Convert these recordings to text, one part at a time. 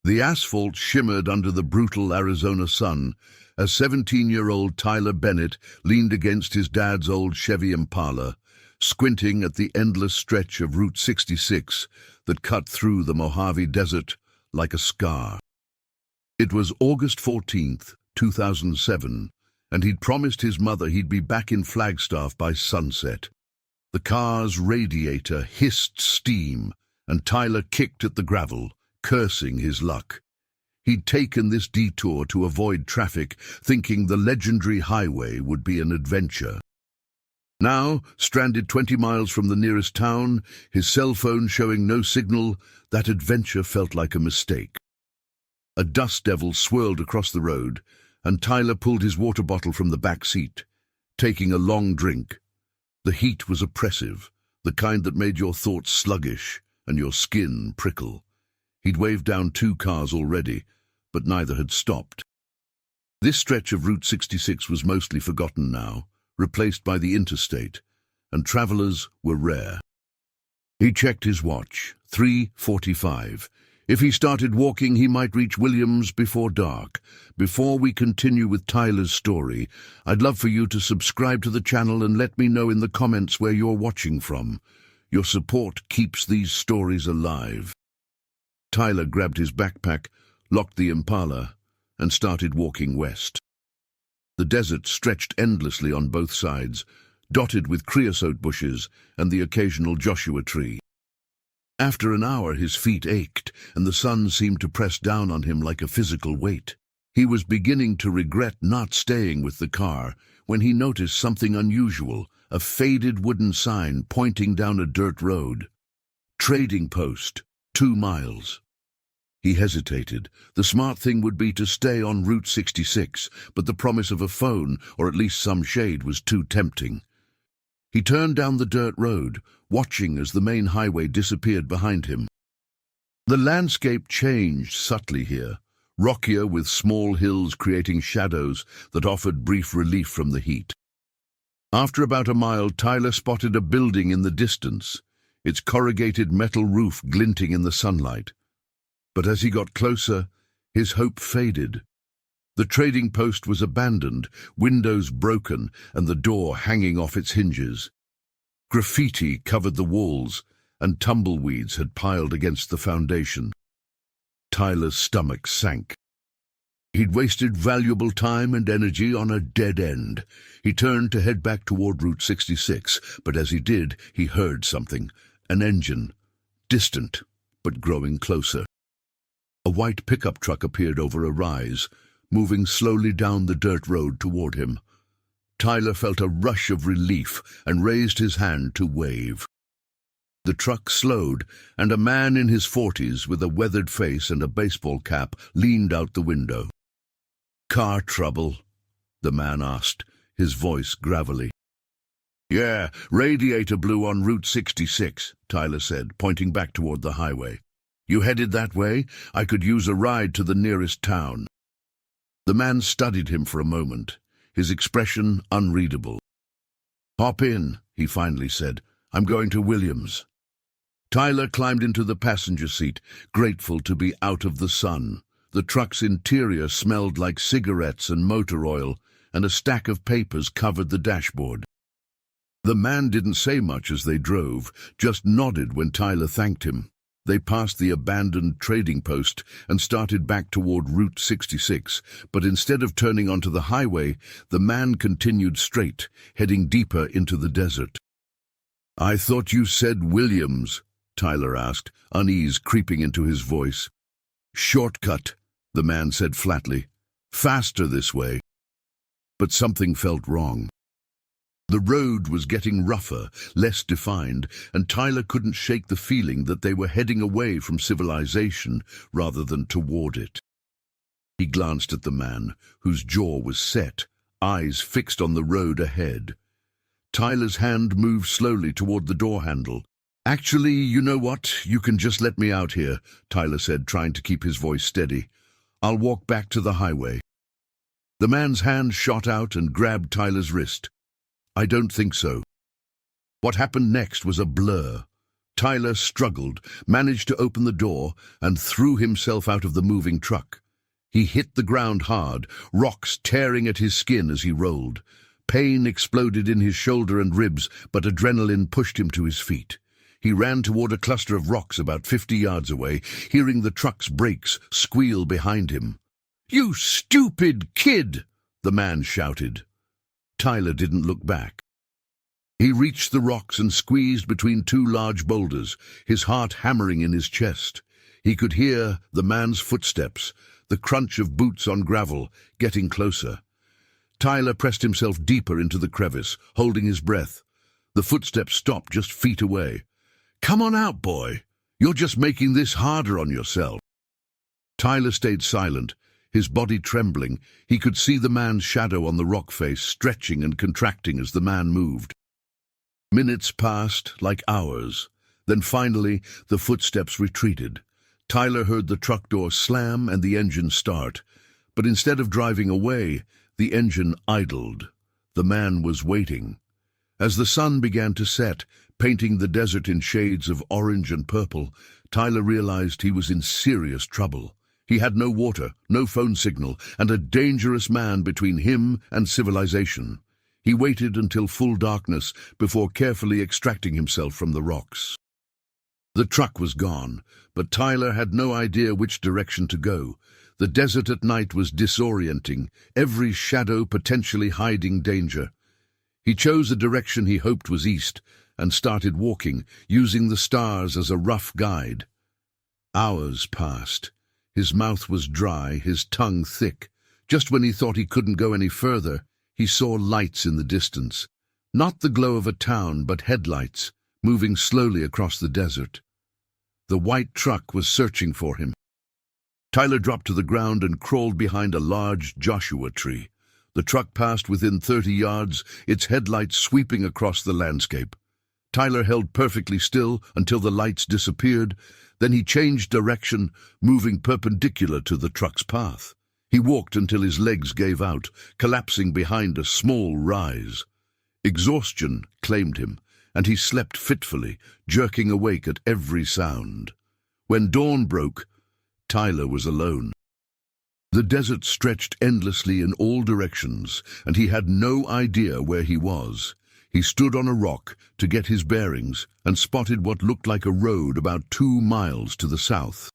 The asphalt shimmered under the brutal Arizona sun as 17-year-old Tyler Bennett leaned against his dad's old Chevy Impala, squinting at the endless stretch of Route 66 that cut through the Mojave Desert like a scar. It was August 14th, 2007, and he'd promised his mother he'd be back in Flagstaff by sunset. The car's radiator hissed steam, and Tyler kicked at the gravel, cursing his luck. He'd taken this detour to avoid traffic, thinking the legendary highway would be an adventure. Now, stranded 20 miles from the nearest town, his cell phone showing no signal, that adventure felt like a mistake. A dust devil swirled across the road, and Tyler pulled his water bottle from the back seat, taking a long drink. The heat was oppressive, the kind that made your thoughts sluggish and your skin prickle. He'd waved down 2 cars already, but neither had stopped. This stretch of Route 66 was mostly forgotten now, replaced by the interstate, and travelers were rare. He checked his watch, 3:45. If he started walking, he might reach Williams before dark. Before we continue with Tyler's story, I'd love for you to subscribe to the channel and let me know in the comments where you're watching from. Your support keeps these stories alive. Tyler grabbed his backpack, locked the Impala, and started walking west. The desert stretched endlessly on both sides, dotted with creosote bushes and the occasional Joshua tree. After an hour, his feet ached, and the sun seemed to press down on him like a physical weight. He was beginning to regret not staying with the car when he noticed something unusual, a faded wooden sign pointing down a dirt road. Trading post, 2 miles. He hesitated. The smart thing would be to stay on Route 66, but the promise of a phone, or at least some shade, was too tempting. He turned down the dirt road, watching as the main highway disappeared behind him. The landscape changed subtly here, rockier with small hills creating shadows that offered brief relief from the heat. After about a mile, Tyler spotted a building in the distance, its corrugated metal roof glinting in the sunlight. But as he got closer, his hope faded. The trading post was abandoned, windows broken, and the door hanging off its hinges. Graffiti covered the walls, and tumbleweeds had piled against the foundation. Tyler's stomach sank. He'd wasted valuable time and energy on a dead end. He turned to head back toward Route 66, but as he did, he heard something. An engine, distant, but growing closer. A white pickup truck appeared over a rise, moving slowly down the dirt road toward him. Tyler felt a rush of relief and raised his hand to wave. The truck slowed, and a man in his 40s with a weathered face and a baseball cap leaned out the window. "Car trouble?" the man asked, his voice gravelly. "Yeah, radiator blew on Route 66, Tyler said, pointing back toward the highway. "You headed that way? I could use a ride to the nearest town." The man studied him for a moment, his expression unreadable. "Hop in," he finally said. "I'm going to Williams." Tyler climbed into the passenger seat, grateful to be out of the sun. The truck's interior smelled like cigarettes and motor oil, and a stack of papers covered the dashboard. The man didn't say much as they drove, just nodded when Tyler thanked him. They passed the abandoned trading post and started back toward Route 66, but instead of turning onto the highway, the man continued straight, heading deeper into the desert. "I thought you said Williams," Tyler asked, unease creeping into his voice. "Shortcut," the man said flatly. "Faster this way." But something felt wrong. The road was getting rougher, less defined, and Tyler couldn't shake the feeling that they were heading away from civilization rather than toward it. He glanced at the man, whose jaw was set, eyes fixed on the road ahead. Tyler's hand moved slowly toward the door handle. "Actually, you know what? You can just let me out here," Tyler said, trying to keep his voice steady. "I'll walk back to the highway." The man's hand shot out and grabbed Tyler's wrist. "I don't think so." What happened next was a blur. Tyler struggled, managed to open the door, and threw himself out of the moving truck. He hit the ground hard, rocks tearing at his skin as he rolled. Pain exploded in his shoulder and ribs, but adrenaline pushed him to his feet. He ran toward a cluster of rocks about 50 yards away, hearing the truck's brakes squeal behind him. "You stupid kid!" the man shouted. Tyler didn't look back. He reached the rocks and squeezed between two large boulders, his heart hammering in his chest. He could hear the man's footsteps, the crunch of boots on gravel, getting closer. Tyler pressed himself deeper into the crevice, holding his breath. The footsteps stopped just feet away. "Come on out, boy. You're just making this harder on yourself." Tyler stayed silent, his body trembling. He could see the man's shadow on the rock face, stretching and contracting as the man moved. Minutes passed, like hours. Then finally, the footsteps retreated. Tyler heard the truck door slam and the engine start. But instead of driving away, the engine idled. The man was waiting. As the sun began to set, painting the desert in shades of orange and purple, Tyler realized he was in serious trouble. He had no water, no phone signal, and a dangerous man between him and civilization. He waited until full darkness before carefully extracting himself from the rocks. The truck was gone, but Tyler had no idea which direction to go. The desert at night was disorienting, every shadow potentially hiding danger. He chose a direction he hoped was east and started walking, using the stars as a rough guide. Hours passed. His mouth was dry, his tongue thick. Just when he thought he couldn't go any further, he saw lights in the distance. Not the glow of a town, but headlights, moving slowly across the desert. The white truck was searching for him. Tyler dropped to the ground and crawled behind a large Joshua tree. The truck passed within 30 yards, its headlights sweeping across the landscape. Tyler held perfectly still until the lights disappeared. Then he changed direction, moving perpendicular to the truck's path. He walked until his legs gave out, collapsing behind a small rise. Exhaustion claimed him, and he slept fitfully, jerking awake at every sound. When dawn broke, Tyler was alone. The desert stretched endlessly in all directions, and he had no idea where he was. He stood on a rock to get his bearings and spotted what looked like a road about 2 miles to the south.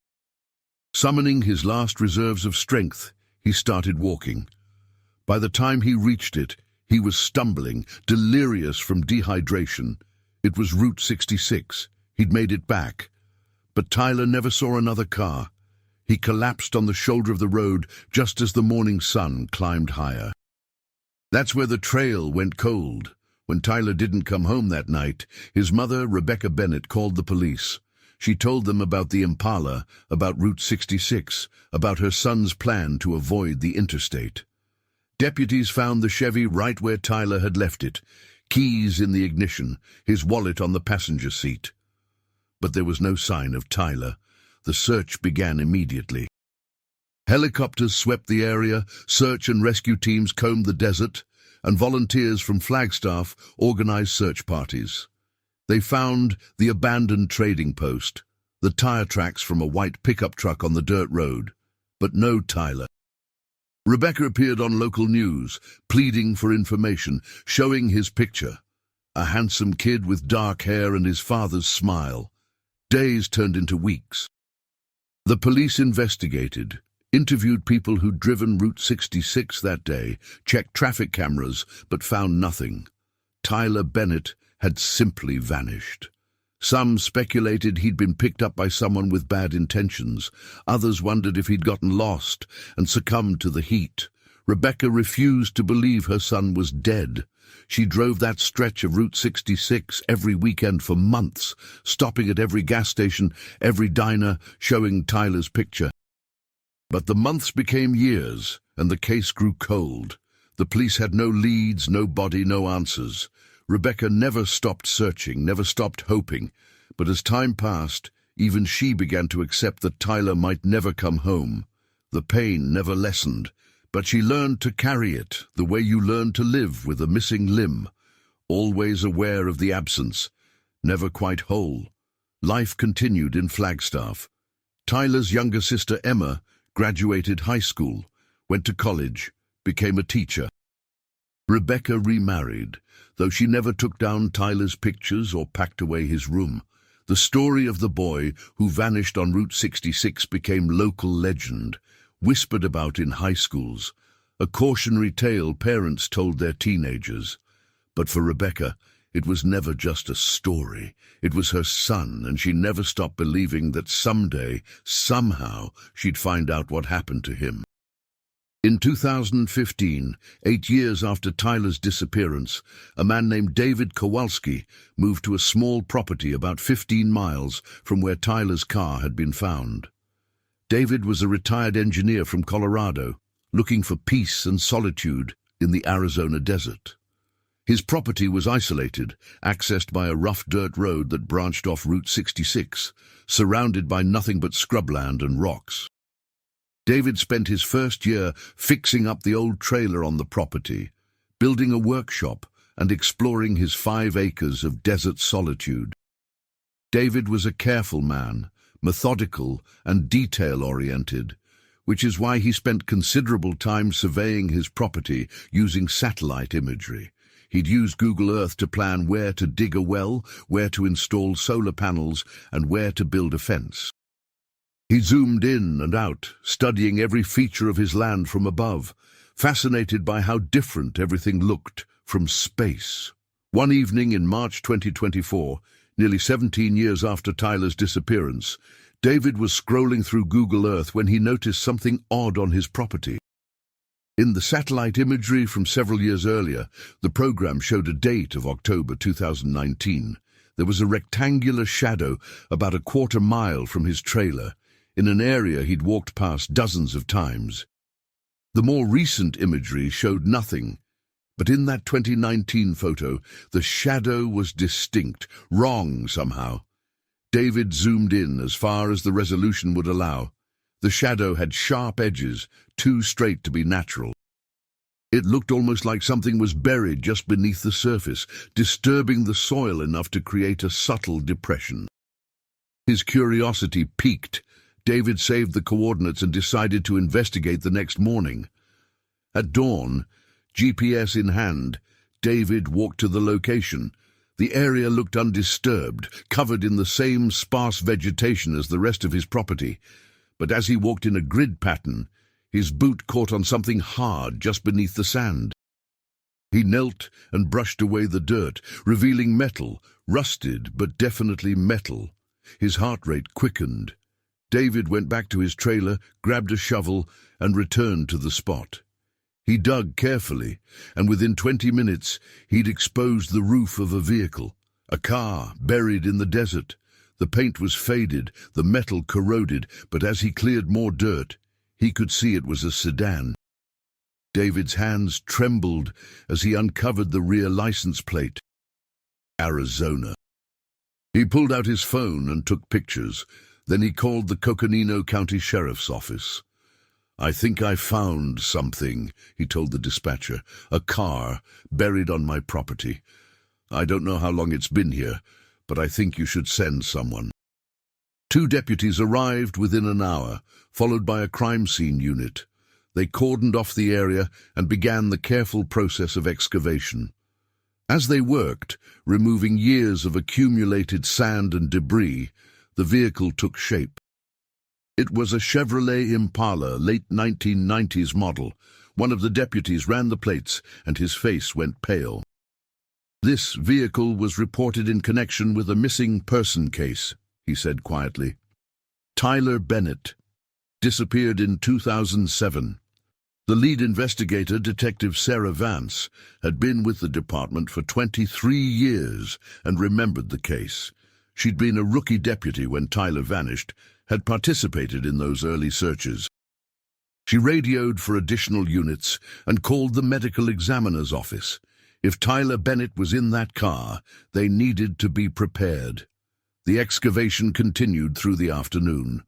Summoning his last reserves of strength, he started walking. By the time he reached it, he was stumbling, delirious from dehydration. It was Route 66. He'd made it back. But Tyler never saw another car. He collapsed on the shoulder of the road just as the morning sun climbed higher. That's where the trail went cold. When Tyler didn't come home that night, his mother, Rebecca Bennett, called the police. She told them about the Impala, about Route 66, about her son's plan to avoid the interstate. Deputies found the Chevy right where Tyler had left it, keys in the ignition, his wallet on the passenger seat. But there was no sign of Tyler. The search began immediately. Helicopters swept the area, search and rescue teams combed the desert, and volunteers from Flagstaff organized search parties. They found the abandoned trading post, the tire tracks from a white pickup truck on the dirt road, but no Tyler. Rebecca appeared on local news, pleading for information, showing his picture. A handsome kid with dark hair and his father's smile. Days turned into weeks. The police investigated, interviewed people who'd driven Route 66 that day, checked traffic cameras, but found nothing. Tyler Bennett had simply vanished. Some speculated he'd been picked up by someone with bad intentions. Others wondered if he'd gotten lost and succumbed to the heat. Rebecca refused to believe her son was dead. She drove that stretch of Route 66 every weekend for months, stopping at every gas station, every diner, showing Tyler's picture. But the months became years, and the case grew cold. The police had no leads, no body, no answers. Rebecca never stopped searching, never stopped hoping. But as time passed, even she began to accept that Tyler might never come home. The pain never lessened, but she learned to carry it, the way you learn to live with a missing limb, always aware of the absence, never quite whole. Life continued in Flagstaff. Tyler's younger sister Emma graduated high school, went to college, became a teacher. Rebecca remarried, though she never took down Tyler's pictures or packed away his room. The story of the boy who vanished on Route 66 became local legend, whispered about in high schools, a cautionary tale parents told their teenagers. But for Rebecca, it was never just a story. It was her son, and she never stopped believing that someday, somehow, she'd find out what happened to him. In 2015, 8 years after Tyler's disappearance, a man named David Kowalski moved to a small property about 15 miles from where Tyler's car had been found. David was a retired engineer from Colorado, looking for peace and solitude in the Arizona desert. His property was isolated, accessed by a rough dirt road that branched off Route 66, surrounded by nothing but scrubland and rocks. David spent his first year fixing up the old trailer on the property, building a workshop, and exploring his 5 acres of desert solitude. David was a careful man, methodical and detail-oriented, which is why he spent considerable time surveying his property using satellite imagery. He'd use Google Earth to plan where to dig a well, where to install solar panels, and where to build a fence. He zoomed in and out, studying every feature of his land from above, fascinated by how different everything looked from space. One evening in March 2024, nearly 17 years after Tyler's disappearance, David was scrolling through Google Earth when he noticed something odd on his property. In the satellite imagery from several years earlier, the program showed a date of October 2019. There was a rectangular shadow about a quarter mile from his trailer, in an area he'd walked past dozens of times. The more recent imagery showed nothing, but in that 2019 photo, the shadow was distinct, wrong somehow. David zoomed in as far as the resolution would allow. The shadow had sharp edges, too straight to be natural. It looked almost like something was buried just beneath the surface, disturbing the soil enough to create a subtle depression. His curiosity piqued. David saved the coordinates and decided to investigate the next morning. At dawn, GPS in hand, David walked to the location. The area looked undisturbed, covered in the same sparse vegetation as the rest of his property. But as he walked in a grid pattern, his boot caught on something hard just beneath the sand. He knelt and brushed away the dirt, revealing metal, rusted but definitely metal. His heart rate quickened. David went back to his trailer, grabbed a shovel, and returned to the spot. He dug carefully, and within 20 minutes he'd exposed the roof of a vehicle, a car buried in the desert. The paint was faded, the metal corroded, but as he cleared more dirt, he could see it was a sedan. David's hands trembled as he uncovered the rear license plate. Arizona. He pulled out his phone and took pictures. Then he called the Coconino County Sheriff's Office. "I think I found something," he told the dispatcher. "A car buried on my property. I don't know how long it's been here, but I think you should send someone." 2 deputies arrived within an hour, followed by a crime scene unit. They cordoned off the area and began the careful process of excavation. As they worked, removing years of accumulated sand and debris, the vehicle took shape. It was a Chevrolet Impala, late 1990s model. One of the deputies ran the plates, and his face went pale. "This vehicle was reported in connection with a missing person case," he said quietly. "Tyler Bennett disappeared in 2007. The lead investigator, Detective Sarah Vance, had been with the department for 23 years and remembered the case. She'd been a rookie deputy when Tyler vanished, had participated in those early searches. She radioed for additional units and called the medical examiner's office. If Tyler Bennett was in that car, they needed to be prepared. The excavation continued through the afternoon.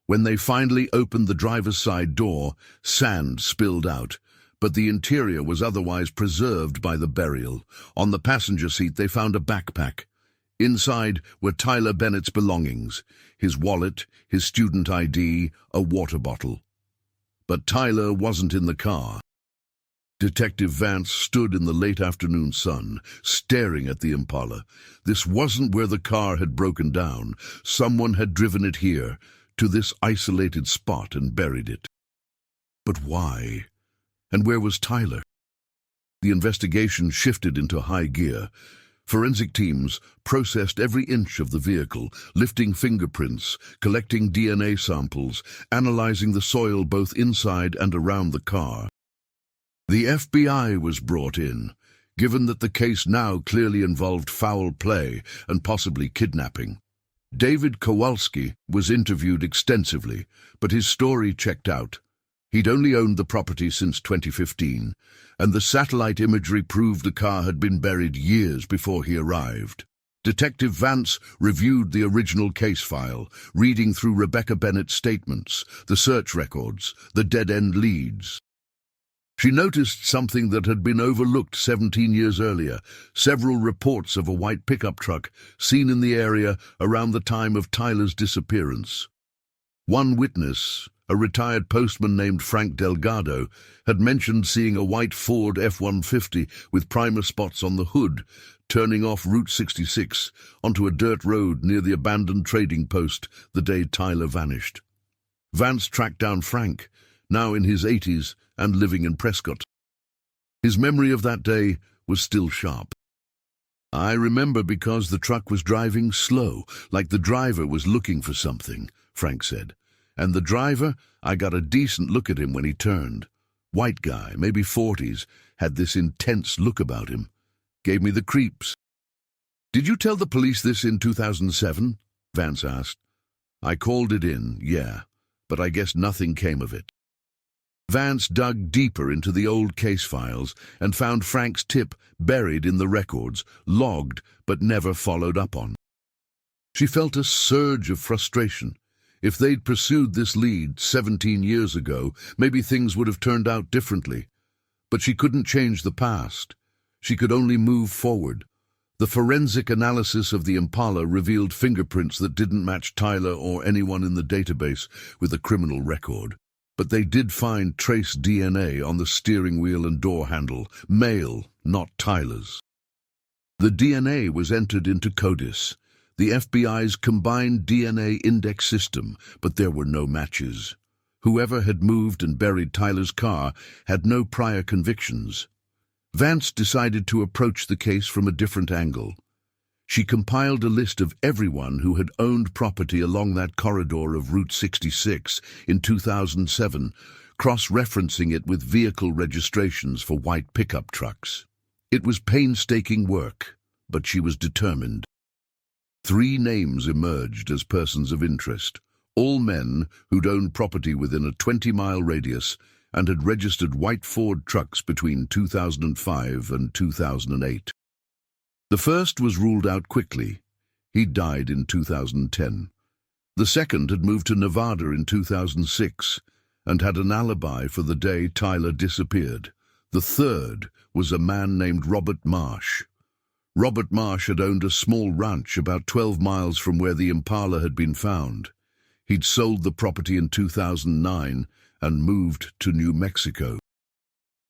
When they finally opened the driver's side door, sand spilled out, but the interior was otherwise preserved by the burial. On the passenger seat they found a backpack. Inside were Tyler Bennett's belongings, his wallet, his student ID, a water bottle. But Tyler wasn't in the car. Detective Vance stood in the late afternoon sun, staring at the Impala. This wasn't where the car had broken down. Someone had driven it here, to this isolated spot, and buried it. But why? And where was Tyler? The investigation shifted into high gear. Forensic teams processed every inch of the vehicle, lifting fingerprints, collecting DNA samples, analyzing the soil both inside and around the car. The FBI was brought in, given that the case now clearly involved foul play and possibly kidnapping. David Kowalski was interviewed extensively, but his story checked out. He'd only owned the property since 2015, and the satellite imagery proved the car had been buried years before he arrived. Detective Vance reviewed the original case file, reading through Rebecca Bennett's statements, the search records, the dead-end leads. She noticed something that had been overlooked 17 years earlier, several reports of a white pickup truck seen in the area around the time of Tyler's disappearance. One witness, a retired postman named Frank Delgado, had mentioned seeing a white Ford F-150 with primer spots on the hood, turning off Route 66 onto a dirt road near the abandoned trading post the day Tyler vanished. Vance tracked down Frank, now in his 80s and living in Prescott. His memory of that day was still sharp. "I remember because the truck was driving slow, like the driver was looking for something," Frank said. "And the driver, I got a decent look at him when he turned. White guy, maybe 40s, had this intense look about him. Gave me the creeps." "Did you tell the police this in 2007? Vance asked. "I called it in, yeah, but I guess nothing came of it." Vance dug deeper into the old case files and found Frank's tip buried in the records, logged but never followed up on. She felt a surge of frustration. If they'd pursued this lead 17 years ago, maybe things would have turned out differently. But she couldn't change the past. She could only move forward. The forensic analysis of the Impala revealed fingerprints that didn't match Tyler or anyone in the database with a criminal record. But they did find trace DNA on the steering wheel and door handle, male, not Tyler's. The DNA was entered into CODIS, the FBI's combined DNA index system, but there were no matches. Whoever had moved and buried Tyler's car had no prior convictions. Vance decided to approach the case from a different angle. She compiled a list of everyone who had owned property along that corridor of Route 66 in 2007, cross-referencing it with vehicle registrations for white pickup trucks. It was painstaking work, but she was determined. 3 names emerged as persons of interest, all men who'd owned property within a 20-mile radius and had registered white Ford trucks between 2005 and 2008. The first was ruled out quickly. He died in 2010. The second had moved to Nevada in 2006 and had an alibi for the day Tyler disappeared. The third was a man named Robert Marsh. Robert Marsh had owned a small ranch about 12 miles from where the Impala had been found. He'd sold the property in 2009 and moved to New Mexico.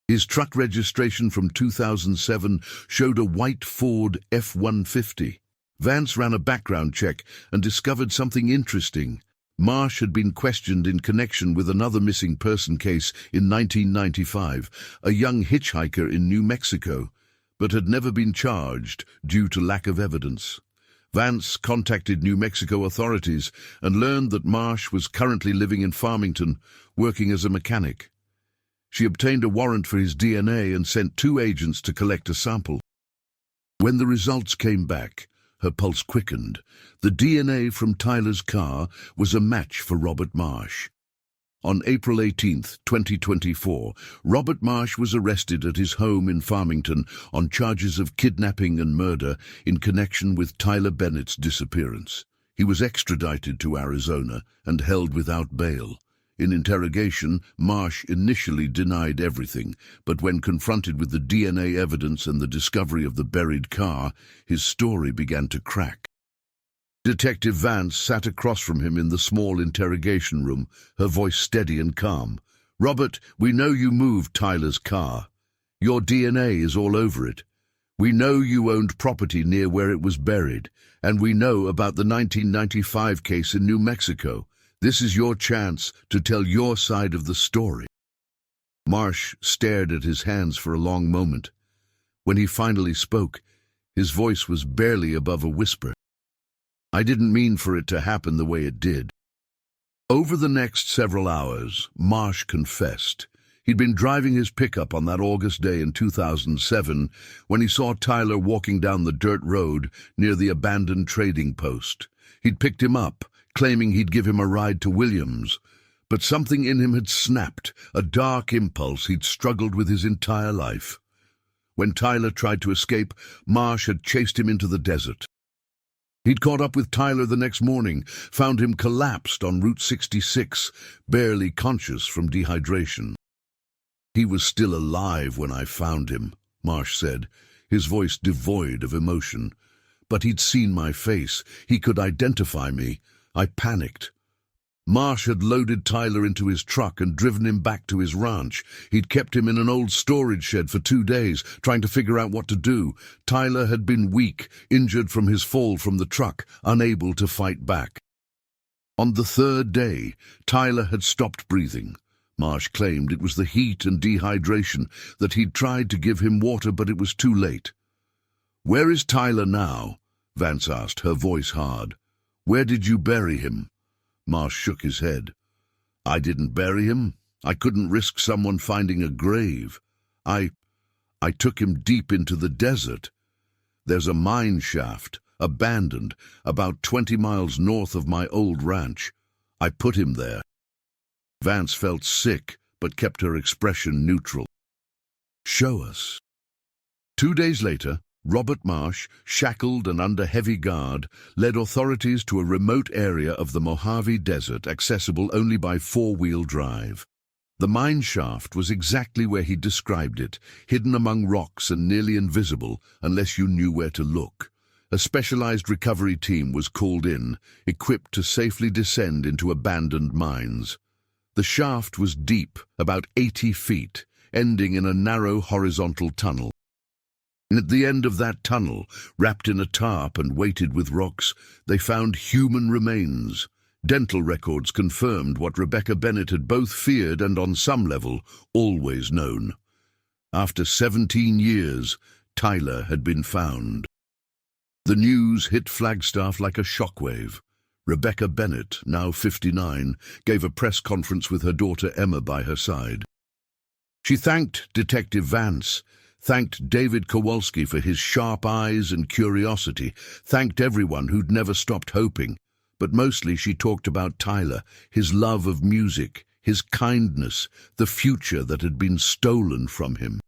His truck registration from 2007 showed a white Ford F-150. Vance ran a background check and discovered something interesting. Marsh had been questioned in connection with another missing person case in 1995, a young hitchhiker in New Mexico, but had never been charged due to lack of evidence. Vance contacted New Mexico authorities and learned that Marsh was currently living in Farmington, working as a mechanic. She obtained a warrant for his DNA and sent 2 agents to collect a sample. When the results came back, her pulse quickened. The DNA from Tyler's car was a match for Robert Marsh. On April 18, 2024, Robert Marsh was arrested at his home in Farmington on charges of kidnapping and murder in connection with Tyler Bennett's disappearance. He was extradited to Arizona and held without bail. In interrogation, Marsh initially denied everything, but when confronted with the DNA evidence and the discovery of the buried car, his story began to crack. Detective Vance sat across from him in the small interrogation room, her voice steady and calm. "Robert, we know you moved Tyler's car. Your DNA is all over it. We know you owned property near where it was buried, and we know about the 1995 case in New Mexico. This is your chance to tell your side of the story." Marsh stared at his hands for a long moment. When he finally spoke, his voice was barely above a whisper. "I didn't mean for it to happen the way it did." Over the next several hours, Marsh confessed. He'd been driving his pickup on that August day in 2007 when he saw Tyler walking down the dirt road near the abandoned trading post. He'd picked him up, claiming he'd give him a ride to Williams. But something in him had snapped, a dark impulse he'd struggled with his entire life. When Tyler tried to escape, Marsh had chased him into the desert. He'd caught up with Tyler the next morning, found him collapsed on Route 66, barely conscious from dehydration. "He was still alive when I found him," Marsh said, his voice devoid of emotion. "But he'd seen my face. He could identify me. I panicked." Marsh had loaded Tyler into his truck and driven him back to his ranch. He'd kept him in an old storage shed for 2 days, trying to figure out what to do. Tyler had been weak, injured from his fall from the truck, unable to fight back. On the 3rd day, Tyler had stopped breathing. Marsh claimed it was the heat and dehydration, that he'd tried to give him water, but it was too late. "Where is Tyler now?" Vance asked, her voice hard. "Where did you bury him?" Marsh shook his head. "I didn't bury him. I couldn't risk someone finding a grave. I took him deep into the desert. There's a mine shaft, abandoned, about 20 miles north of my old ranch. I put him there." Vance felt sick, but kept her expression neutral. "Show us." 2 days later, Robert Marsh, shackled and under heavy guard, led authorities to a remote area of the Mojave Desert accessible only by 4-wheel drive. The mine shaft was exactly where he described it, hidden among rocks and nearly invisible unless you knew where to look. A specialized recovery team was called in, equipped to safely descend into abandoned mines. The shaft was deep, about 80 feet, ending in a narrow horizontal tunnel. At the end of that tunnel, wrapped in a tarp and weighted with rocks, they found human remains. Dental records confirmed what Rebecca Bennett had both feared and, on some level, always known. After 17 years, Tyler had been found. The news hit Flagstaff like a shockwave. Rebecca Bennett, now 59, gave a press conference with her daughter Emma by her side. She thanked Detective Vance, thanked David Kowalski for his sharp eyes and curiosity, thanked everyone who'd never stopped hoping. But mostly she talked about Tyler, his love of music, his kindness, the future that had been stolen from him.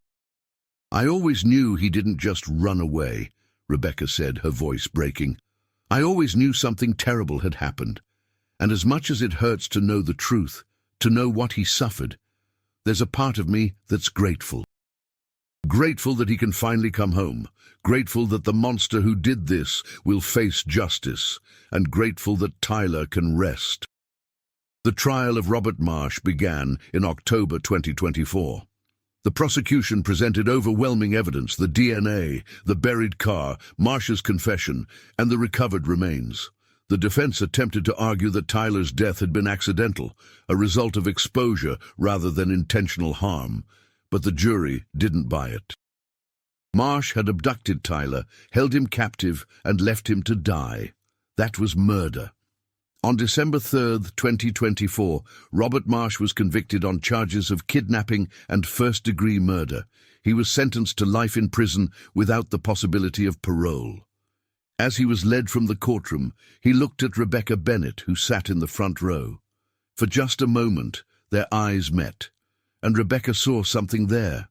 "I always knew he didn't just run away," Rebecca said, her voice breaking. "I always knew something terrible had happened. And as much as it hurts to know the truth, to know what he suffered, there's a part of me that's grateful. Grateful that he can finally come home, grateful that the monster who did this will face justice, and grateful that Tyler can rest." The trial of Robert Marsh began in October 2024. The prosecution presented overwhelming evidence: the DNA, the buried car, Marsh's confession, and the recovered remains. The defense attempted to argue that Tyler's death had been accidental, a result of exposure rather than intentional harm. But the jury didn't buy it. Marsh had abducted Tyler, held him captive, and left him to die. That was murder. On December 3, 2024, Robert Marsh was convicted on charges of kidnapping and first-degree murder. He was sentenced to life in prison without the possibility of parole. As he was led from the courtroom, he looked at Rebecca Bennett, who sat in the front row. For just a moment, their eyes met, and Rebecca saw something there.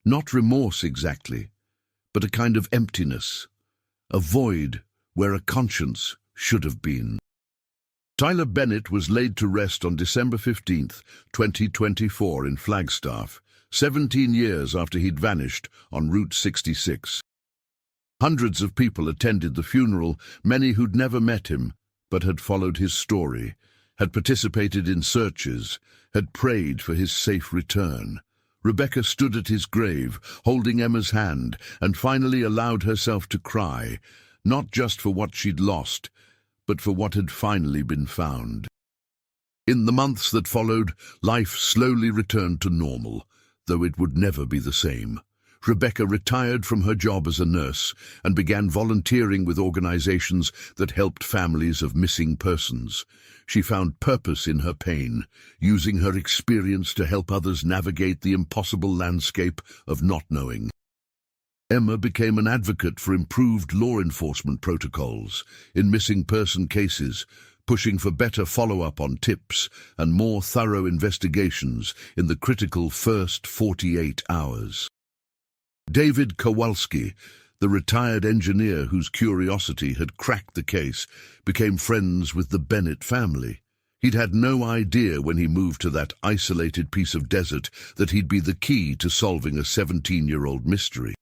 Not remorse exactly, but a kind of emptiness, a void where a conscience should have been. Tyler Bennett was laid to rest on December 15, 2024 in Flagstaff, 17 years after he'd vanished on Route 66. Hundreds of people attended the funeral, many who'd never met him, but had followed his story, had participated in searches, had prayed for his safe return. Rebecca stood at his grave, holding Emma's hand, and finally allowed herself to cry, not just for what she'd lost, but for what had finally been found. In the months that followed, life slowly returned to normal, though it would never be the same. Rebecca retired from her job as a nurse and began volunteering with organizations that helped families of missing persons. She found purpose in her pain, using her experience to help others navigate the impossible landscape of not knowing. Emma became an advocate for improved law enforcement protocols in missing person cases, pushing for better follow-up on tips and more thorough investigations in the critical first 48 hours. David Kowalski, the retired engineer whose curiosity had cracked the case, became friends with the Bennett family. He'd had no idea when he moved to that isolated piece of desert that he'd be the key to solving a 17-year-old mystery.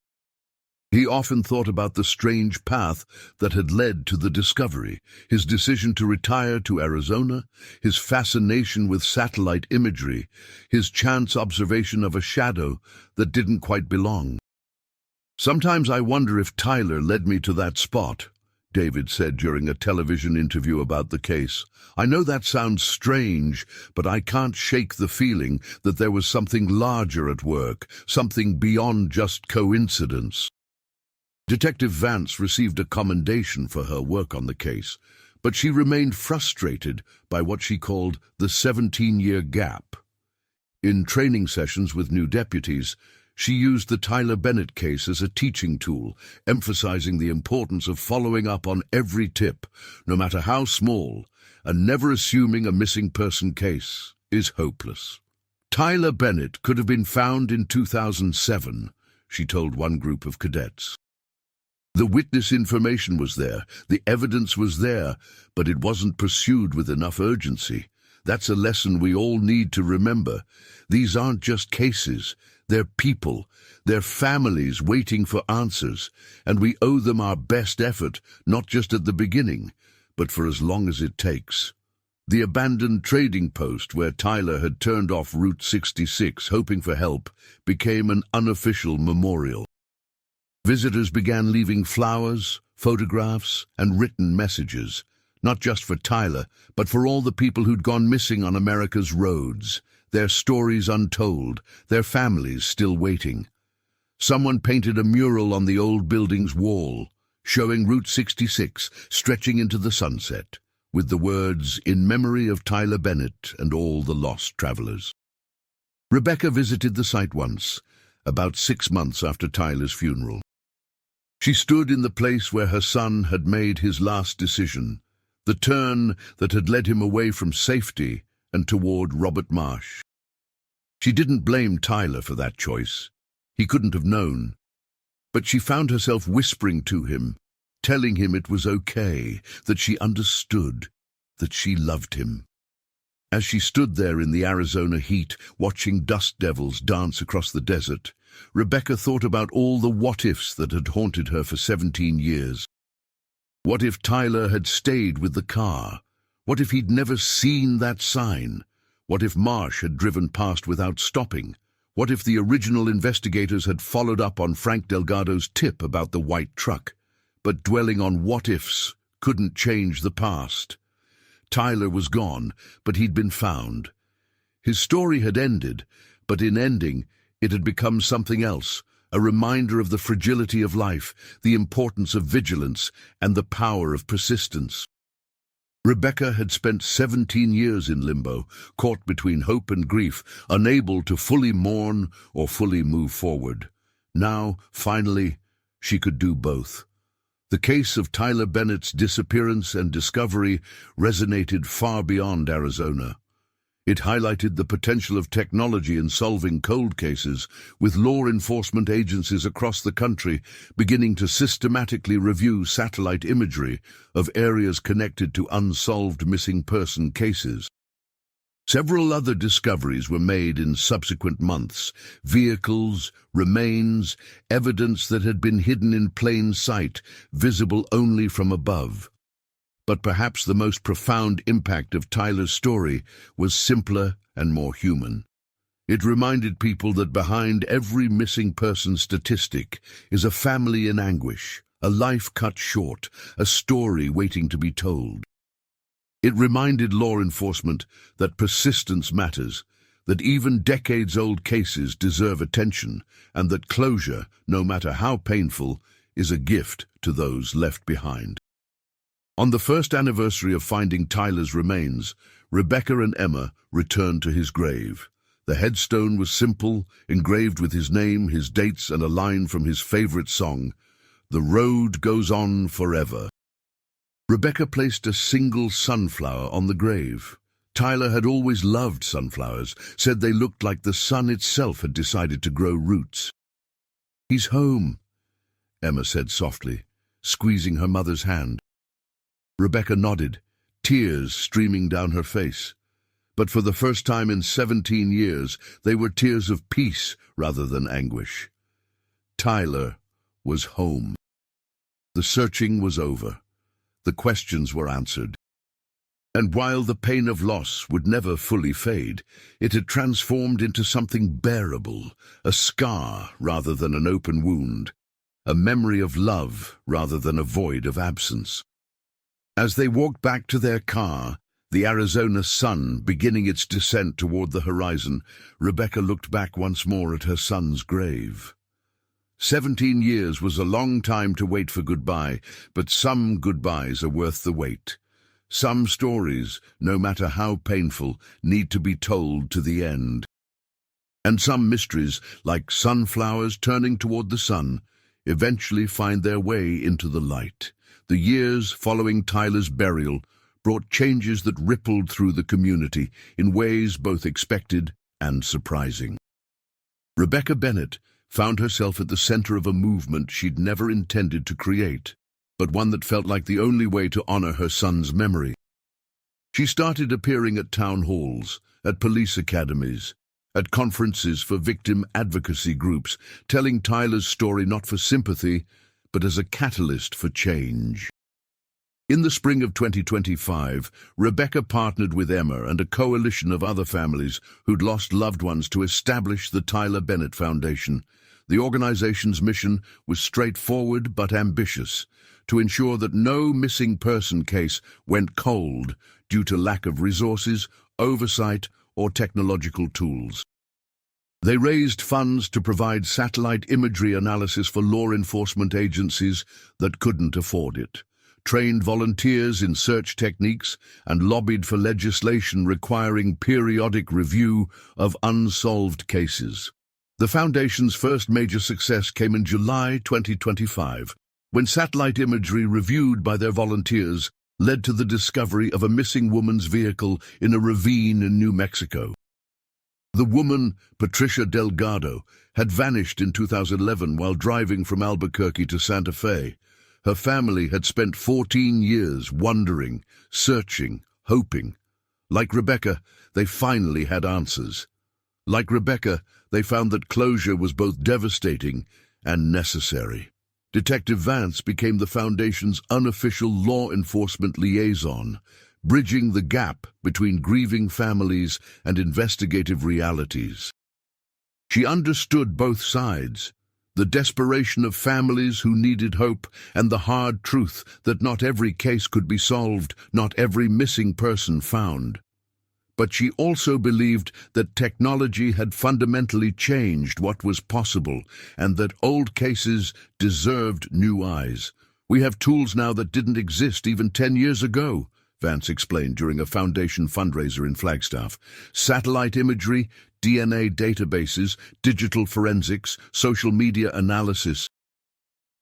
He often thought about the strange path that had led to the discovery, his decision to retire to Arizona, his fascination with satellite imagery, his chance observation of a shadow that didn't quite belong. "Sometimes I wonder if Tyler led me to that spot," David said during a television interview about the case. "I know that sounds strange, but I can't shake the feeling that there was something larger at work, something beyond just coincidence." Detective Vance received a commendation for her work on the case, but she remained frustrated by what she called the 17-year gap. In training sessions with new deputies, she used the Tyler Bennett case as a teaching tool, emphasizing the importance of following up on every tip, no matter how small, and never assuming a missing person case is hopeless. Tyler Bennett could have been found in 2007, she told one group of cadets. The witness information was there, the evidence was there, but it wasn't pursued with enough urgency. That's a lesson we all need to remember. These aren't just cases, they're people, they're families waiting for answers, and we owe them our best effort, not just at the beginning, but for as long as it takes. The abandoned trading post where Tyler had turned off Route 66 hoping for help became an unofficial memorial. Visitors began leaving flowers, photographs, and written messages, not just for Tyler, but for all the people who'd gone missing on America's roads, their stories untold, their families still waiting. Someone painted a mural on the old building's wall, showing Route 66 stretching into the sunset, with the words, "In memory of Tyler Bennett and all the lost travelers." Rebecca visited the site once, about 6 months after Tyler's funeral. She stood in the place where her son had made his last decision, the turn that had led him away from safety and toward Robert Marsh. She didn't blame Tyler for that choice. He couldn't have known. But she found herself whispering to him, telling him it was okay, that she understood, that she loved him. As she stood there in the Arizona heat, watching dust devils dance across the desert, Rebecca thought about all the what-ifs that had haunted her for 17 years. What if Tyler had stayed with the car? What if he'd never seen that sign? What if Marsh had driven past without stopping? What if the original investigators had followed up on Frank Delgado's tip about the white truck? But dwelling on what-ifs couldn't change the past. Tyler was gone, but he'd been found. His story had ended, but in ending, it had become something else, a reminder of the fragility of life, the importance of vigilance, and the power of persistence. Rebecca had spent 17 years in limbo, caught between hope and grief, unable to fully mourn or fully move forward. Now, finally, she could do both. The case of Tyler Bennett's disappearance and discovery resonated far beyond Arizona. It highlighted the potential of technology in solving cold cases, with law enforcement agencies across the country beginning to systematically review satellite imagery of areas connected to unsolved missing person cases. Several other discoveries were made in subsequent months: vehicles, remains, evidence that had been hidden in plain sight, visible only from above. But perhaps the most profound impact of Tyler's story was simpler and more human. It reminded people that behind every missing person statistic is a family in anguish, a life cut short, a story waiting to be told. It reminded law enforcement that persistence matters, that even decades-old cases deserve attention, and that closure, no matter how painful, is a gift to those left behind. On the first anniversary of finding Tyler's remains, Rebecca and Emma returned to his grave. The headstone was simple, engraved with his name, his dates, and a line from his favorite song, "The Road Goes On Forever." Rebecca placed a single sunflower on the grave. Tyler had always loved sunflowers, said they looked like the sun itself had decided to grow roots. "He's home," Emma said softly, squeezing her mother's hand. Rebecca nodded, tears streaming down her face. But for the first time in 17 years, they were tears of peace rather than anguish. Tyler was home. The searching was over. The questions were answered. And while the pain of loss would never fully fade, it had transformed into something bearable, a scar rather than an open wound, a memory of love rather than a void of absence. As they walked back to their car, the Arizona sun beginning its descent toward the horizon, Rebecca looked back once more at her son's grave. 17 years was a long time to wait for goodbye, but some goodbyes are worth the wait. Some stories, no matter how painful, need to be told to the end. And some mysteries, like sunflowers turning toward the sun, eventually find their way into the light. The years following Tyler's burial brought changes that rippled through the community in ways both expected and surprising. Rebecca Bennett found herself at the center of a movement she'd never intended to create, but one that felt like the only way to honor her son's memory. She started appearing at town halls, at police academies, at conferences for victim advocacy groups, telling Tyler's story not for sympathy, but as a catalyst for change. In the spring of 2025, Rebecca partnered with Emma and a coalition of other families who'd lost loved ones to establish the Tyler Bennett Foundation. The organization's mission was straightforward but ambitious: to ensure that no missing person case went cold due to lack of resources, oversight, or technological tools. They raised funds to provide satellite imagery analysis for law enforcement agencies that couldn't afford it, trained volunteers in search techniques, and lobbied for legislation requiring periodic review of unsolved cases. The Foundation's first major success came in July 2025, when satellite imagery reviewed by their volunteers led to the discovery of a missing woman's vehicle in a ravine in New Mexico. The woman, Patricia Delgado, had vanished in 2011 while driving from Albuquerque to Santa Fe. Her family had spent 14 years wondering, searching, hoping. Like Rebecca, they finally had answers. Like Rebecca, they found that closure was both devastating and necessary. Detective Vance became the Foundation's unofficial law enforcement liaison, bridging the gap between grieving families and investigative realities. She understood both sides, the desperation of families who needed hope and the hard truth that not every case could be solved, not every missing person found. But she also believed that technology had fundamentally changed what was possible and that old cases deserved new eyes. "We have tools now that didn't exist even 10 years ago," Vance explained during a Foundation fundraiser in Flagstaff. "Satellite imagery, DNA databases, digital forensics, social media analysis.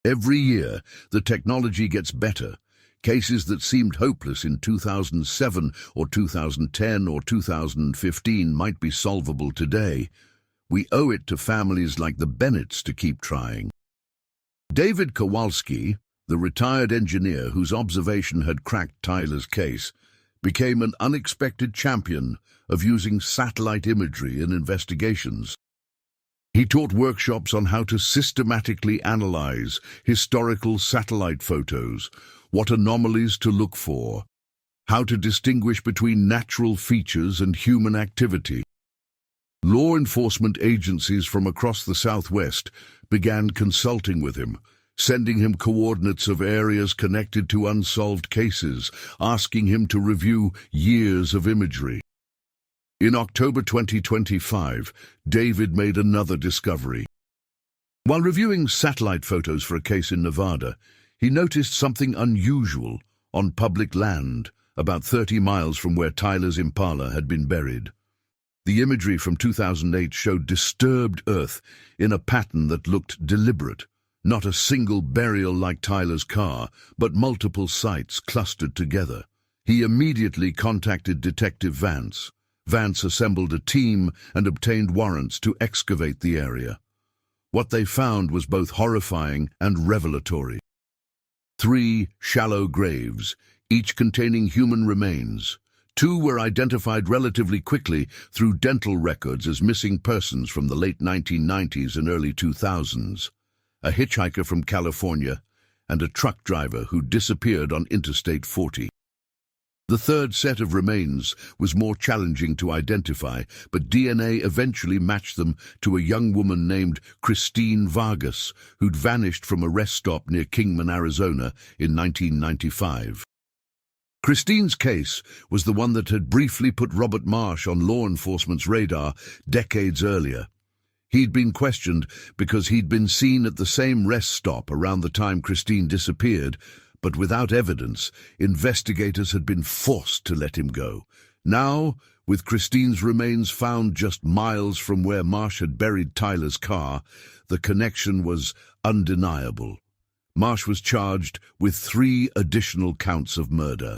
Every year, the technology gets better, Cases that seemed hopeless in 2007 or 2010 or 2015 might be solvable today. We owe it to families like the Bennetts to keep trying. David Kowalski, the retired engineer whose observation had cracked Tyler's case, became an unexpected champion of using satellite imagery in investigations. He taught workshops on how to systematically analyze historical satellite photos, what anomalies to look for, how to distinguish between natural features and human activity. Law enforcement agencies from across the Southwest began consulting with him, sending him coordinates of areas connected to unsolved cases, asking him to review years of imagery. In October 2025, David made another discovery. While reviewing satellite photos for a case in Nevada, he noticed something unusual on public land, about 30 miles from where Tyler's Impala had been buried. The imagery from 2008 showed disturbed earth in a pattern that looked deliberate. Not a single burial like Tyler's car, but multiple sites clustered together. He immediately contacted Detective Vance. Vance assembled a team and obtained warrants to excavate the area. What they found was both horrifying and revelatory. 3 shallow graves, each containing human remains. 2 were identified relatively quickly through dental records as missing persons from the late 1990s and early 2000s. A hitchhiker from California and a truck driver who disappeared on Interstate 40. The third set of remains was more challenging to identify, but DNA eventually matched them to a young woman named Christine Vargas, who'd vanished from a rest stop near Kingman, Arizona in 1995. Christine's case was the one that had briefly put Robert Marsh on law enforcement's radar decades earlier. He'd been questioned because he'd been seen at the same rest stop around the time Christine disappeared, but without evidence, investigators had been forced to let him go. Now, with Christine's remains found just miles from where Marsh had buried Tyler's car, the connection was undeniable. Marsh was charged with 3 additional counts of murder.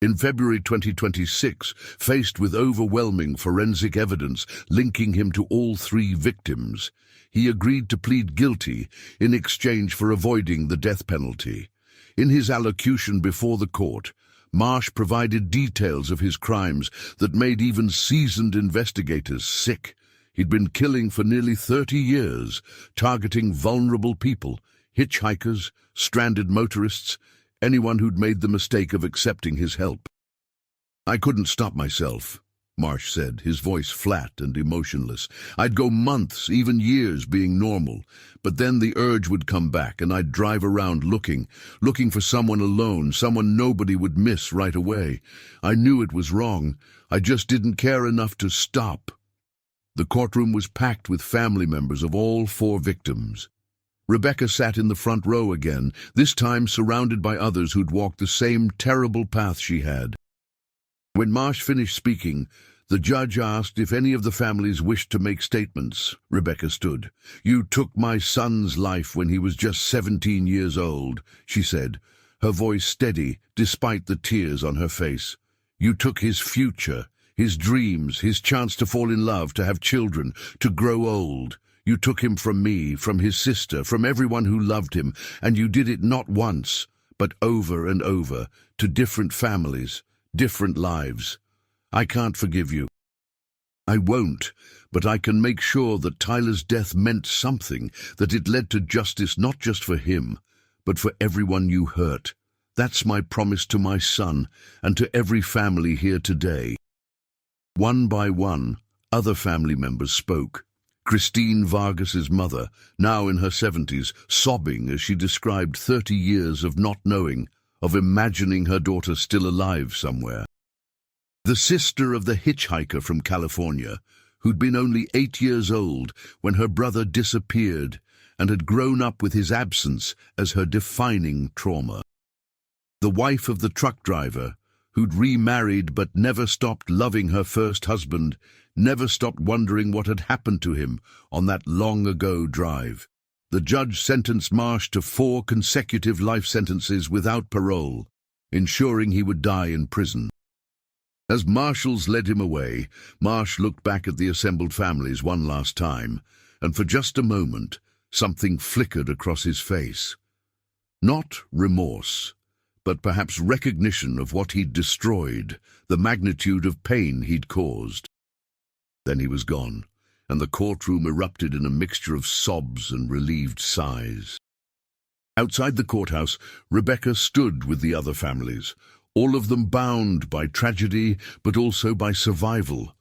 In February 2026, faced with overwhelming forensic evidence linking him to all 3 victims, he agreed to plead guilty in exchange for avoiding the death penalty. In his allocution before the court, Marsh provided details of his crimes that made even seasoned investigators sick. He'd been killing for nearly 30 years, targeting vulnerable people, hitchhikers, stranded motorists, anyone who'd made the mistake of accepting his help. "I couldn't stop myself," Marsh said, his voice flat and emotionless. "I'd go months, even years, being normal, but then the urge would come back and I'd drive around looking for someone alone, someone nobody would miss right away. I knew it was wrong. I just didn't care enough to stop." The courtroom was packed with family members of all 4 victims. Rebecca sat in the front row again, this time surrounded by others who'd walked the same terrible path she had. When Marsh finished speaking, the judge asked if any of the families wished to make statements. Rebecca stood. "You took my son's life when he was just 17 years old," she said, her voice steady despite the tears on her face. "You took his future, his dreams, his chance to fall in love, to have children, to grow old. You took him from me, from his sister, from everyone who loved him, and you did it not once, but over and over, to different families, different lives. I can't forgive you. I won't, but I can make sure that Tyler's death meant something, that it led to justice not just for him, but for everyone you hurt. That's my promise to my son and to every family here today." One by one, other family members spoke. Christine Vargas's mother, now in her 70s, sobbing as she described 30 years of not knowing, of imagining her daughter still alive somewhere. The sister of the hitchhiker from California, who'd been only 8 years old when her brother disappeared and had grown up with his absence as her defining trauma. The wife of the truck driver, who'd remarried but never stopped loving her first husband, never stopped wondering what had happened to him on that long-ago drive. The judge sentenced Marsh to 4 consecutive life sentences without parole, ensuring he would die in prison. As marshals led him away, Marsh looked back at the assembled families one last time, and for just a moment, something flickered across his face. Not remorse, but perhaps recognition of what he'd destroyed, the magnitude of pain he'd caused. Then he was gone, and the courtroom erupted in a mixture of sobs and relieved sighs. Outside the courthouse, Rebecca stood with the other families, all of them bound by tragedy, but also by survival,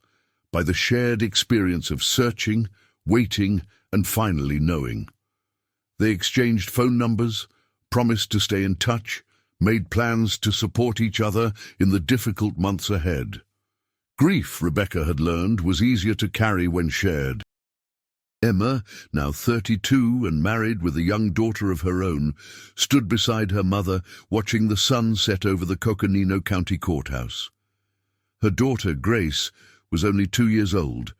by the shared experience of searching, waiting, and finally knowing. They exchanged phone numbers, promised to stay in touch, made plans to support each other in the difficult months ahead. Grief, Rebecca had learned, was easier to carry when shared. Emma, now 32 and married with a young daughter of her own, stood beside her mother, watching the sun set over the Coconino County Courthouse. Her daughter, Grace, was only 2 years old,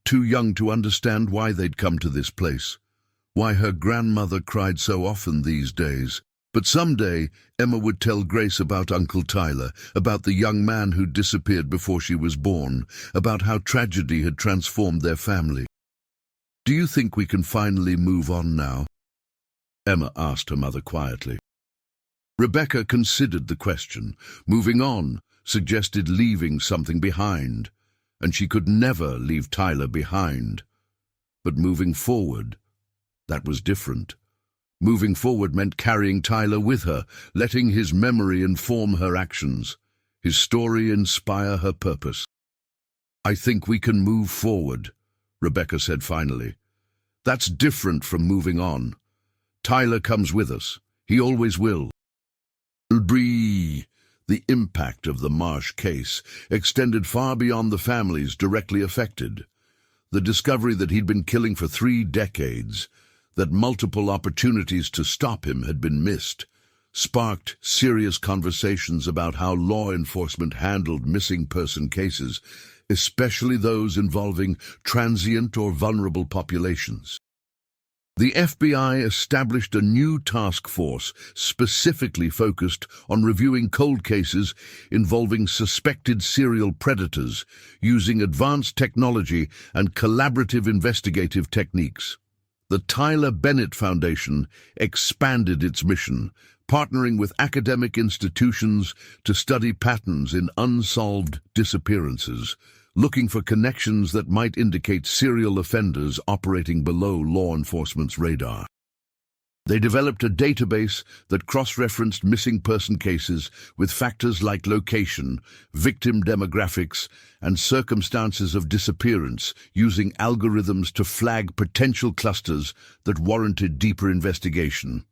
too young to understand why they'd come to this place, why her grandmother cried so often these days. But someday, Emma would tell Grace about Uncle Tyler, about the young man who'd disappeared before she was born, about how tragedy had transformed their family. "Do you think we can finally move on now?" Emma asked her mother quietly. Rebecca considered the question. Moving on suggested leaving something behind, and she could never leave Tyler behind. But moving forward, that was different. Moving forward meant carrying Tyler with her, letting his memory inform her actions, his story inspire her purpose. "I think we can move forward," Rebecca said finally. "That's different from moving on. Tyler comes with us. He always will." The impact of the Marsh case extended far beyond the families directly affected. The discovery that he'd been killing for 3 decades, that multiple opportunities to stop him had been missed, sparked serious conversations about how law enforcement handled missing person cases, especially those involving transient or vulnerable populations. The FBI established a new task force specifically focused on reviewing cold cases involving suspected serial predators using advanced technology and collaborative investigative techniques. The Tyler Bennett Foundation expanded its mission, partnering with academic institutions to study patterns in unsolved disappearances, looking for connections that might indicate serial offenders operating below law enforcement's radar. They developed a database that cross-referenced missing person cases with factors like location, victim demographics, and circumstances of disappearance, using algorithms to flag potential clusters that warranted deeper investigation.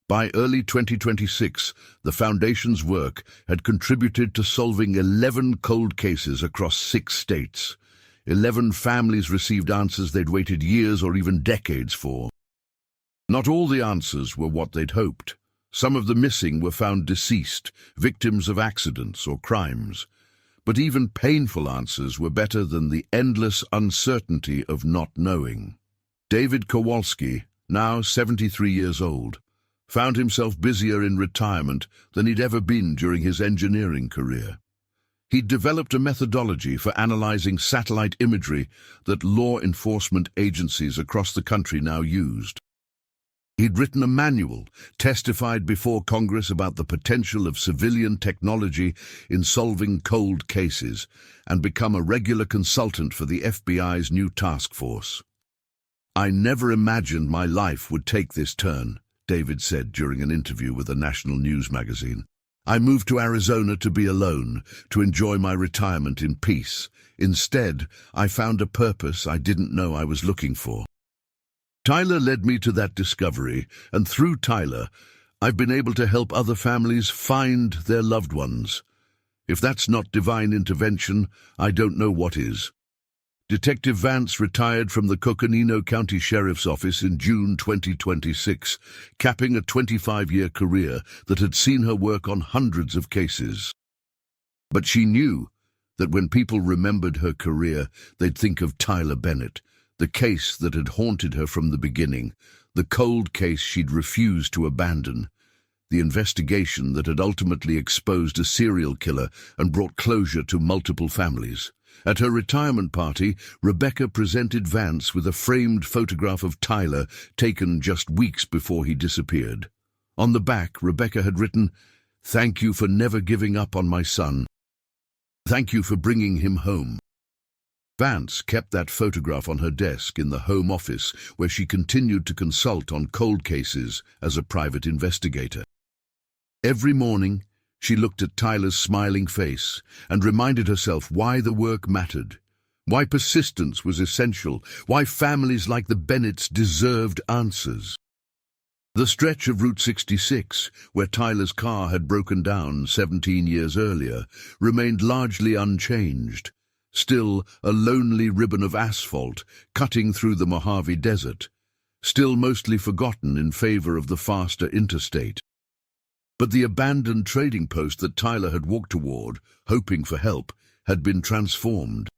By early 2026, the Foundation's work had contributed to solving 11 cold cases across 6 states. 11 families received answers they'd waited years or even decades for. Not all the answers were what they'd hoped. Some of the missing were found deceased, victims of accidents or crimes. But even painful answers were better than the endless uncertainty of not knowing. David Kowalski, now 73 years old, found himself busier in retirement than he'd ever been during his engineering career. He'd developed a methodology for analyzing satellite imagery that law enforcement agencies across the country now used. He'd written a manual, testified before Congress about the potential of civilian technology in solving cold cases, and become a regular consultant for the FBI's new task force. "I never imagined my life would take this turn," David said during an interview with a national news magazine. "I moved to Arizona to be alone, to enjoy my retirement in peace. Instead, I found a purpose I didn't know I was looking for." Tyler led me to that discovery, and through Tyler, I've been able to help other families find their loved ones. If that's not divine intervention, I don't know what is. Detective Vance retired from the Coconino County Sheriff's Office in June 2026, capping a 25-year career that had seen her work on hundreds of cases. But she knew that when people remembered her career, they'd think of Tyler Bennett, The case that had haunted her from the beginning, the cold case she'd refused to abandon, the investigation that had ultimately exposed a serial killer and brought closure to multiple families. At her retirement party, Rebecca presented Vance with a framed photograph of Tyler taken just weeks before he disappeared. On the back, Rebecca had written, "Thank you for never giving up on my son. Thank you for bringing him home." Vance kept that photograph on her desk in the Home Office, where she continued to consult on cold cases as a private investigator. Every morning, she looked at Tyler's smiling face and reminded herself why the work mattered, why persistence was essential, why families like the Bennetts deserved answers. The stretch of Route 66, where Tyler's car had broken down 17 years earlier, remained largely unchanged. Still a lonely ribbon of asphalt cutting through the Mojave Desert, still mostly forgotten in favor of the faster interstate. But the abandoned trading post that Tyler had walked toward, hoping for help, had been transformed.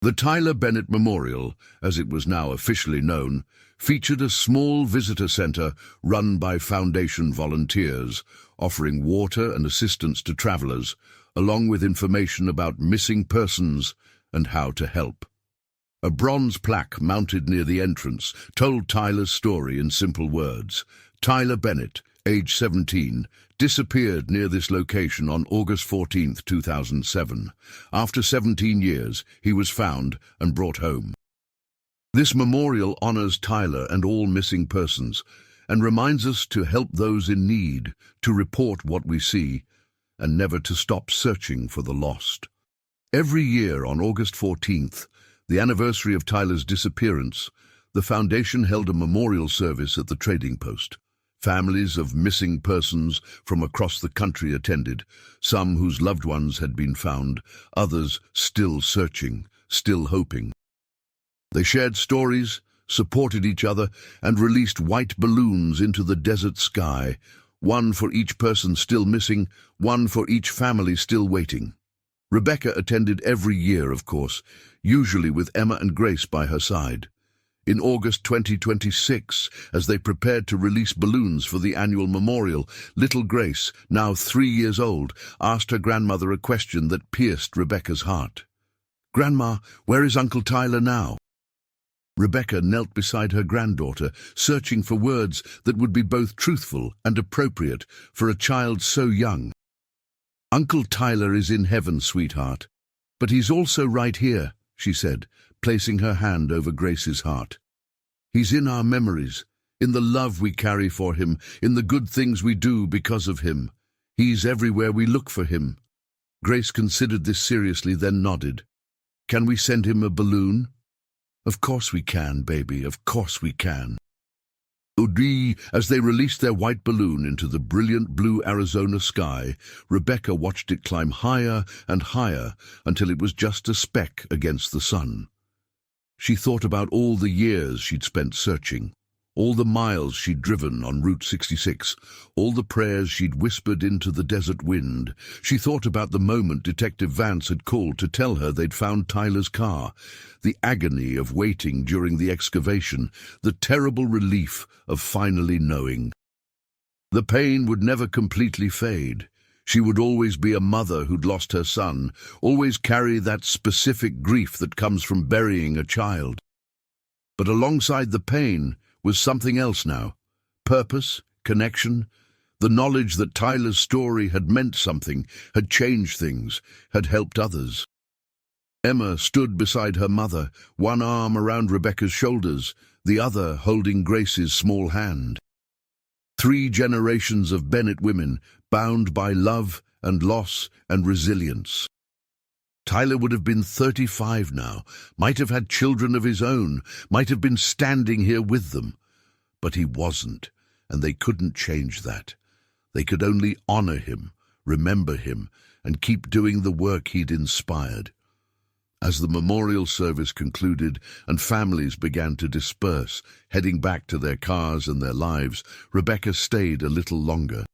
The Tyler Bennett Memorial, as it was now officially known, featured a small visitor center run by Foundation volunteers, offering water and assistance to travelers, along with information about missing persons and how to help. A bronze plaque mounted near the entrance told Tyler's story in simple words. Tyler Bennett, age 17, disappeared near this location on August 14, 2007. After 17 years, he was found and brought home. This memorial honors Tyler and all missing persons and reminds us to help those in need, to report what we see, and never to stop searching for the lost. Every year on August 14th, the anniversary of Tyler's disappearance, the Foundation held a memorial service at the trading post. Families of missing persons from across the country attended, some whose loved ones had been found, others still searching, still hoping. They shared stories, supported each other, and released white balloons into the desert sky, one for each person still missing, one for each family still waiting. Rebecca attended every year, of course, usually with Emma and Grace by her side. In August 2026, as they prepared to release balloons for the annual memorial, little Grace, now 3 years old, asked her grandmother a question that pierced Rebecca's heart. "Grandma, where is Uncle Tyler now?" Rebecca knelt beside her granddaughter, searching for words that would be both truthful and appropriate for a child so young. "Uncle Tyler is in heaven, sweetheart. But he's also right here," she said, placing her hand over Grace's heart. "He's in our memories, in the love we carry for him, in the good things we do because of him. He's everywhere we look for him." Grace considered this seriously, then nodded. "Can we send him a balloon?" "Of course we can, baby, of course we can." As they released their white balloon into the brilliant blue Arizona sky, Rebecca watched it climb higher and higher until it was just a speck against the sun. She thought about all the years she'd spent searching, all the miles she'd driven on Route 66, all the prayers she'd whispered into the desert wind. She thought about the moment Detective Vance had called to tell her they'd found Tyler's car, the agony of waiting during the excavation, the terrible relief of finally knowing. The pain would never completely fade. She would always be a mother who'd lost her son, always carry that specific grief that comes from burying a child. But alongside the pain was something else now. Purpose, connection, the knowledge that Tyler's story had meant something, had changed things, had helped others. Emma stood beside her mother, one arm around Rebecca's shoulders, the other holding Grace's small hand. 3 generations of Bennett women, bound by love and loss and resilience. Tyler would have been 35 now, might have had children of his own, might have been standing here with them. But he wasn't, and they couldn't change that. They could only honor him, remember him, and keep doing the work he'd inspired. As the memorial service concluded and families began to disperse, heading back to their cars and their lives, Rebecca stayed a little longer.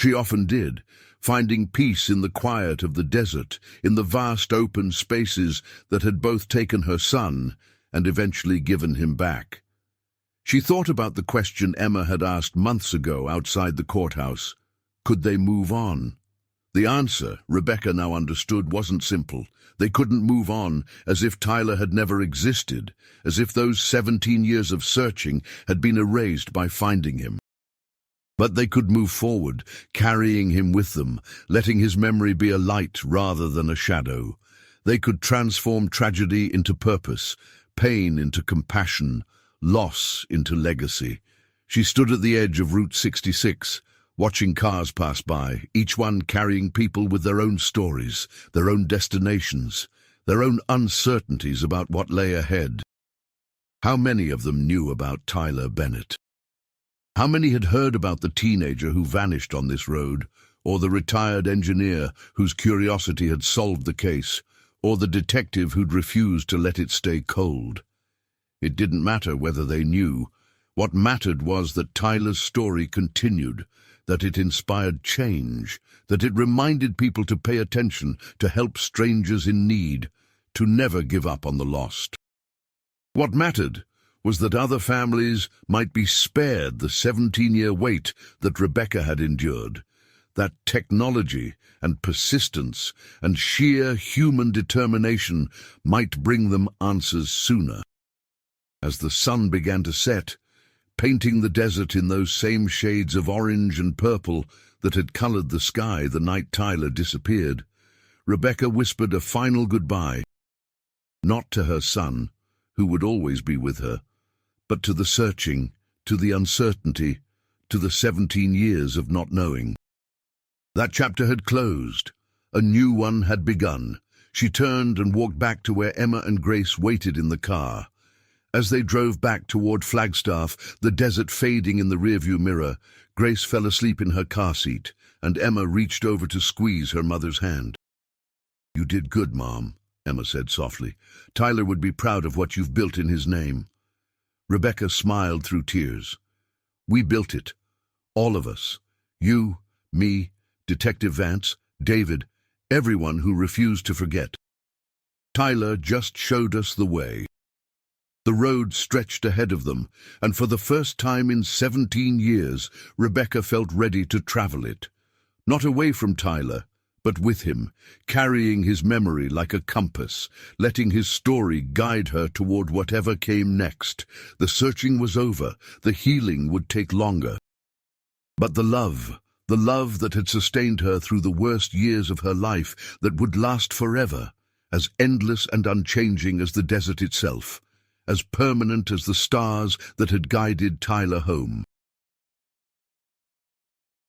She often did, finding peace in the quiet of the desert, in the vast open spaces that had both taken her son and eventually given him back. She thought about the question Emma had asked months ago outside the courthouse. Could they move on? The answer, Rebecca now understood, wasn't simple. They couldn't move on, as if Tyler had never existed, as if those 17 years of searching had been erased by finding him. But they could move forward, carrying him with them, letting his memory be a light rather than a shadow. They could transform tragedy into purpose, pain into compassion, loss into legacy. She stood at the edge of Route 66, watching cars pass by, each one carrying people with their own stories, their own destinations, their own uncertainties about what lay ahead. How many of them knew about Tyler Bennett? How many had heard about the teenager who vanished on this road, or the retired engineer whose curiosity had solved the case, or the detective who'd refused to let it stay cold? It didn't matter whether they knew. What mattered was that Tyler's story continued, that it inspired change, that it reminded people to pay attention, to help strangers in need, to never give up on the lost. What mattered was that other families might be spared the 17-year wait that Rebecca had endured, that technology and persistence and sheer human determination might bring them answers sooner. As the sun began to set, painting the desert in those same shades of orange and purple that had colored the sky the night Tyler disappeared, Rebecca whispered a final goodbye, not to her son, who would always be with her, but to the searching, to the uncertainty, to the 17 years of not knowing. That chapter had closed. A new one had begun. She turned and walked back to where Emma and Grace waited in the car. As they drove back toward Flagstaff, the desert fading in the rearview mirror, Grace fell asleep in her car seat, and Emma reached over to squeeze her mother's hand. "You did good, Mom," Emma said softly. "Tyler would be proud of what you've built in his name." Rebecca smiled through tears. "We built it. All of us. You, me, Detective Vance, David, everyone who refused to forget. Tyler just showed us the way." The road stretched ahead of them, and for the first time in 17 years, Rebecca felt ready to travel it. Not away from Tyler, but with him, carrying his memory like a compass, letting his story guide her toward whatever came next. The searching was over, the healing would take longer. But the love that had sustained her through the worst years of her life, that would last forever, as endless and unchanging as the desert itself, as permanent as the stars that had guided Tyler home.